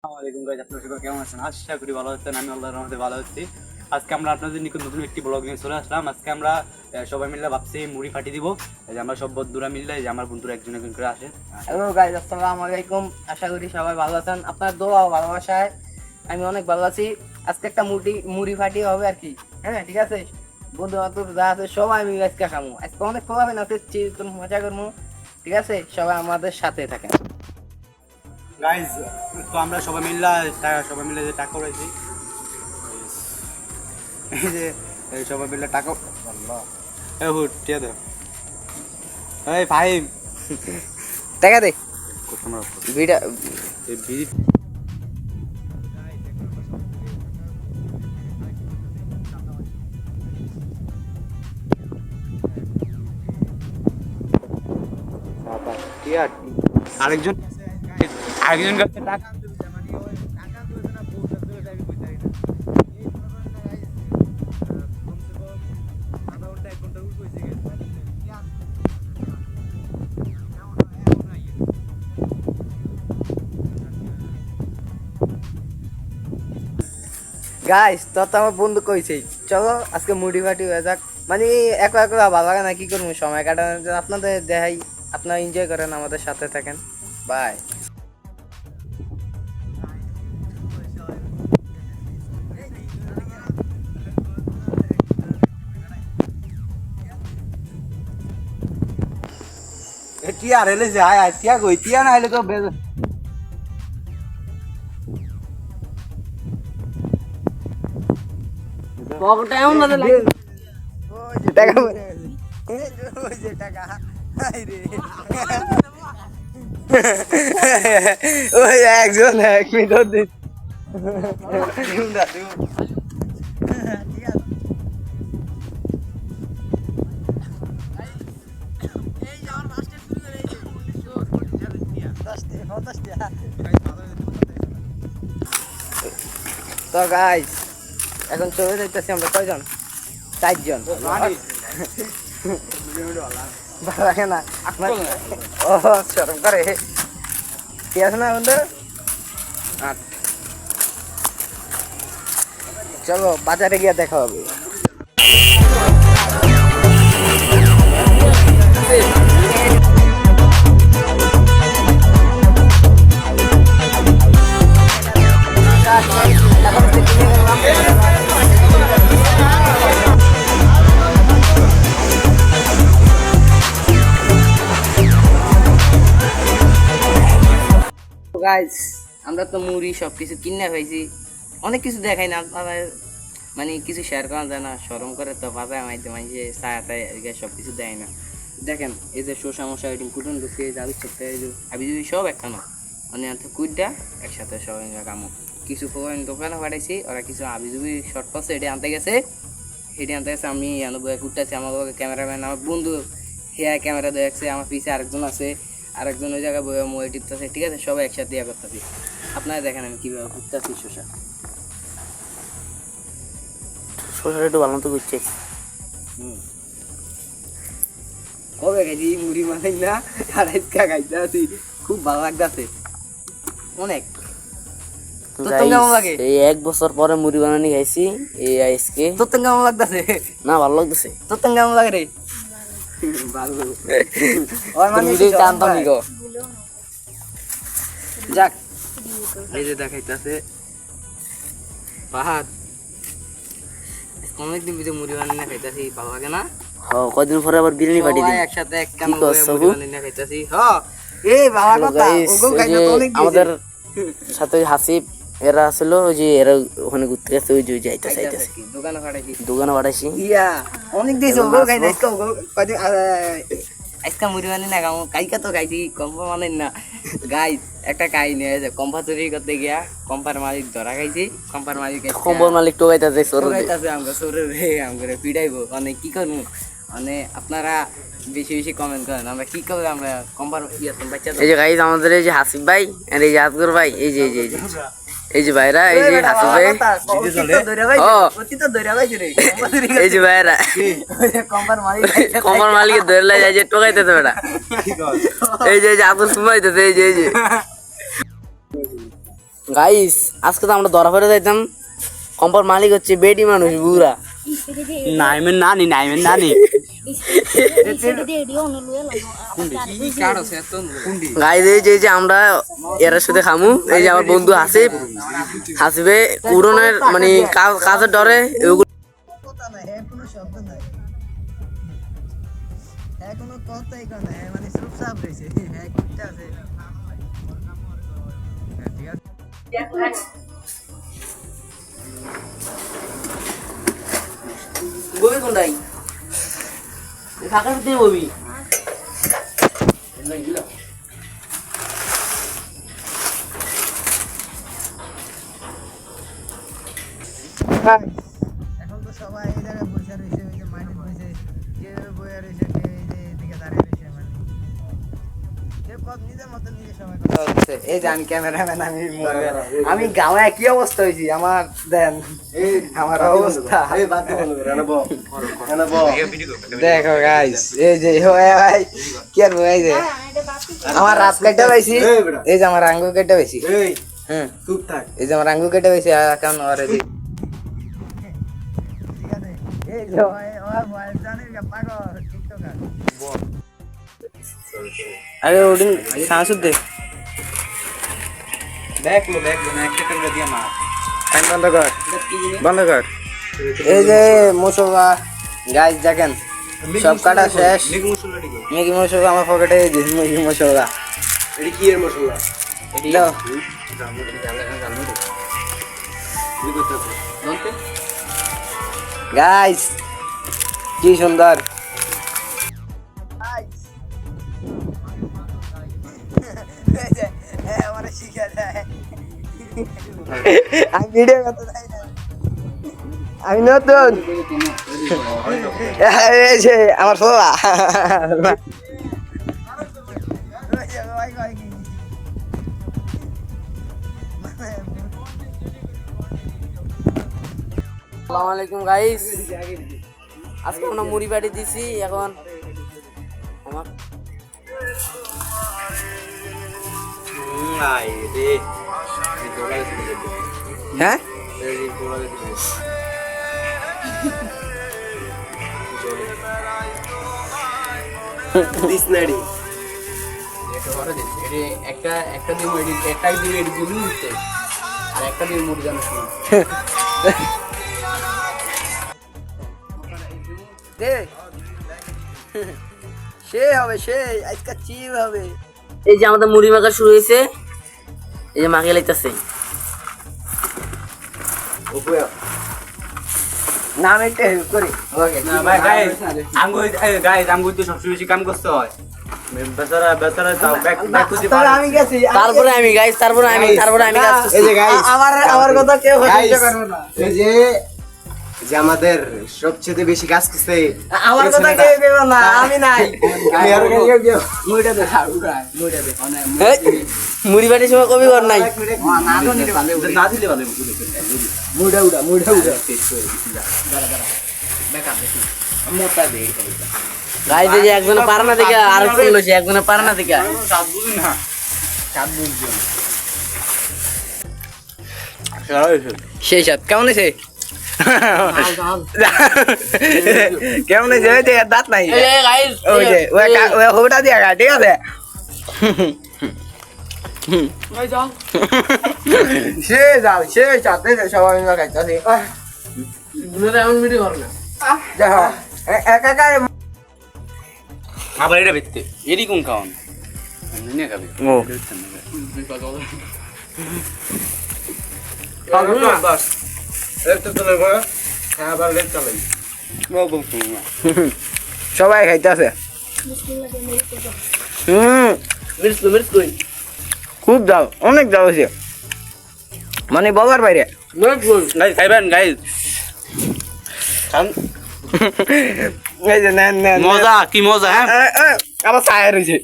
আসসালামু আলাইকুম গাইস, আপনারা সবাই কেমন আছেন? আশা করি ভালো আছেন। আমি আল্লাহর রহমতে ভালো আছি। আজকে আমরা আপনাদের নিকট নতুন একটি ব্লগ নিয়ে চলে আসলাম। আজকে আমরা সবাই মিলে ভাবছি মুড়ি ফাটি দিব। এই যে আমরা সব বন্ধুরা মিলে, এই যে আমার বন্ধুরা একজন একজন করে আসে। হ্যালো গাইস, আসসালামু আলাইকুম। আশা করি সবাই ভালো আছেন। আপনার দোয়া ও ভালোবাসায় আমি অনেক ভালো আছি। আজকে একটা মুড়ি ফাটি হবে আর কি। হ্যাঁ, ঠিক আছে। বন্ধু বান্ধব যা আছে সবাই মিলে আজকে খামু। আজকে অনেক খোলাবেন আছে, মজা করবো। ঠিক আছে, সবাই আমাদের সাথে থাকেন। গাইস, তো আমরা সবাই মিলে যে টাকা উড়াইছি, এই যে এই সবাই মিলে টাকা আল্লাহ এই হুট টিয়া দে এই ফাহিম দেখা দে তোমরা ভিডিও এই বিড়ি আরেকজন আরেকজন কাছে টাকা গাইস, তো আমার বন্ধু কইছে চলো আজকে মুড়ি ফাটি হয়ে যাক। মানে একা একা ভালো লাগে না, কি করবো সময় কাটানোর জন্য। আপনাদের দেখাই, আপনারা এনজয় করেন, আমাদের সাথে থাকেন। বাই। টিয়া রেলে যায় টিয়া কই টিয়া না হলে তো পকেটে এমন না লাগে টাকা ওই যে টাকা ওই একজন এক মিনিট দিন তো গাইস, এখন চলে যাইতেছি আমরা কয়জন? 4 জন। ভালো লাগে না আপনার? ও শরম করে। ঠিক আছে না বন্ধু? চলো বাজারে গিয়ে দেখা হবে। গাইস, আমরা তো মুড়ি সবকিছু কিনে খাইছি, অনেক কিছু দেখাই না আপনাদের, মানে কিছু শেয়ার করা যায় না, শরম করে তো বাজায় মাইতে মাইছে সায়াতায় সব কিছু দেয় না। দেখেন এই যে শোষা মশা এটি কুটন ঢুকে জাদু করতে আবি যদি সব একটা না মানে কুইটা একসাথে সবাই কামো কিছু দোকানে পাঠাইছি, ওরা কিছু আবি জুবি শর্ট পাচ্ছে এটি আনতে গেছে। আমি কুটতেছি, আমার ক্যামেরাম্যান আমার বন্ধু হেয়া ক্যামেরা দেখছে, আমার পিছিয়ে আরেকজন আছে, আরেকজন ওই জায়গায় বইয়া মোবাইল টিপতেছে। ঠিক আছে, সবাই একসাথে ইয়া করতেছি। আপনারা দেখেন আমি কীভাবে ঘুরতেছি শোষা একটু ভালো মতো ঘুরছে। কবে খাইছি মুড়ি মানাই না, আর আজকে খাইতে আছি, খুব ভালো লাগতেছে অনেক। তোর কেমন লাগে? এই 1 বছর পরে মুড়ি বানানি খাইছি এই আজকে। তোর কেমন লাগতেছে? না, ভালো লাগতেছে। তোর কেমন লাগে রে? ভালো। যাক, এই যে দেখাইতেছে পাহাড়। অনেকদিন ভিতরে মুড়ি বানিয়ে খাইতেছি, ভালো লাগে না? কদিন পরে আবার বিরিয়ানি পাঠিয়ে দিই একসাথে এক কান মুড়ি বানিয়ে খাইতেছি। এই ভালো কথা। আমাদের সাথে হাসিব এরা আসলো, ওই যে এরা ওখানে ঘুরতে গেছে, ওই যে যাইতেছে দোকানে পাঠাইছি। অনেক দিয়েছে ওগো খাইতে কদিন আজকে মুড়ি বানিয়ে না খাবো, কাইকা তো খাইছি কম্পা মানে না। গাই একটা কাই নিয়ে আছে, কম্পা চুরি করতে গিয়া কম্পার মালিক ধরা খাইছি। কম্পার মালিক টোকাইতেছে আমরা পিড়াইবো মানে কি করবো, মানে আপনারা বেশি বেশি কমেন্ট করেন আমরা কি করবো। আমরা কম্পার বাচ্চা এই যে গাইস, আমাদের এই যে হাসিব ভাই আর এই যে আজগর ভাই, এই যে এই যে ভাইরা, এই যে হাসিব ভাই, এই যে ভাইরা কম্পার মালিক ধরে লাই যায়, টোকাইতেছে বেটা। এই যে আদর সুমাইতেছে, এই যে গাইস আজকে তো আমরা ধরা ফেলে যাইতাম কম্পার মালিক হচ্ছে বেডি মানুষ বুড়া নাইমের নানি গাইস এই যে আমরা এর সাথে খামু এই যে আমার বন্ধু হাসিবে উড়নের মানে কাজের ডরে কথা নাই এখনো শব্দ নাই এখনো কথাই কানে মানে চুপচাপ রয়েছে হ্যাঁ কিটা আছে ঠিক আছে ববি কোনটাই ফাঁকা দিতে ববি এখন তো সবাই এই জায়গায় বসে রয়েছে ওই যে মাইনে বসে কেউ বসে রয়েছে কেউ এই যে এদিকে দাঁড়িয়ে রয়েছে মানে কেউ কত নিজের মতো নিজে সবাই কথা বলছে। এই যে আমি ক্যামেরাম্যান আমি গাওয়ায় কি অবস্থা হয়েছি আমার দেন আমার অবস্থা দেখো গাইস এই যে ভাই কি আর ভাই যে আমার রাত কেটে পাইছি এই যে আমার আঙ্গুল কেটে পাইছি হুম চুপ থাক এই যে আমার আঙ্গুল কেটে পাইছি আর কেমন আর এই ঠিক আছে এই যে ওই বয় জানিস কা পাগল টিকটকার আরে ওদিন সাহসুদ দে দেখলো না একটা করে দিয়া মার ফ্যান বন্ধ কর এই যে মশলা গাইস দেখেন সব কাটা শেষ মেগি মশলা আমার পকেটে এই যে মেগি মশলা এটা কি এর মশলা দাও গাইস কি সুন্দর আমি ভিডিও করতে চাই না আমি নতুন এই যে আমার সোলা আসসালামু আলাইকুম গাইস আজকে আমরা মুড়ি বাড়ি দিছি এখন আমার নাই রে হ্যাঁ বিসনাড়ি একটা দিয়ে মুড়ি একটা দিয়ে এডি দিলু দিতে আর একটা দিয়ে মুড়ি জানো শুনো দে সে হবে সে আজকে চিপ হবে এই যে আমাদের মুড়ি মাখা শুরু হয়েছে এই যে মাখিয়ে লাইতেছে নাম একটা হেল্প করি ওকে না ভাই গাইস আমগো তো সবচেয়ে বেশি কাম করতে হয় বেচারা যাও ব্যাক টু দি আমি গেছি তারপরে আমি গাইস তারপরে আমি কাজ করছি। এই যে গাইস আমার কথা কেউ হইতে পারবে না এই যে যে আমাদের সবচেয়ে বেশি কাজ করছে আমার কথা কেউ দেবে না আমি নাই আমি আরো কেউ মুইটা দে মুইটা দে এই, মুড়ি বাড়ির সময় কবি ঘর নাই না দিলে ভালো মুইটা উড়া গাইস এই যে একজনে পারে না দেখে আরেকজন লইছে একজনে পারে না দেখে সাত বুঝি না সেই সাথ কেমন আছে কেমন আছে ওই যে দাঁত নাই এই যে গাইস ওই যে ওই হোটা দিয়া গা ঠিক আছে সে যাও সে চাতে সবাই মিলে খাইতাছি দুনিয়াতে এমন মিটি ঘর না দেখো একা একা আবার এটা বেচতে এরই কোন খাওয়ান নিয়ে খাবে ও বাস একটা চলে গো আবার লেট চলে সবাই খাইতাছে মির্চ কই খুব দাও অনেক দাও আছে মানে বাবার বাইরে গাইস খাইবেন গাইস এই যে নেন মজা কি মজা হ্যাঁ আবার ছায়া রয়েছে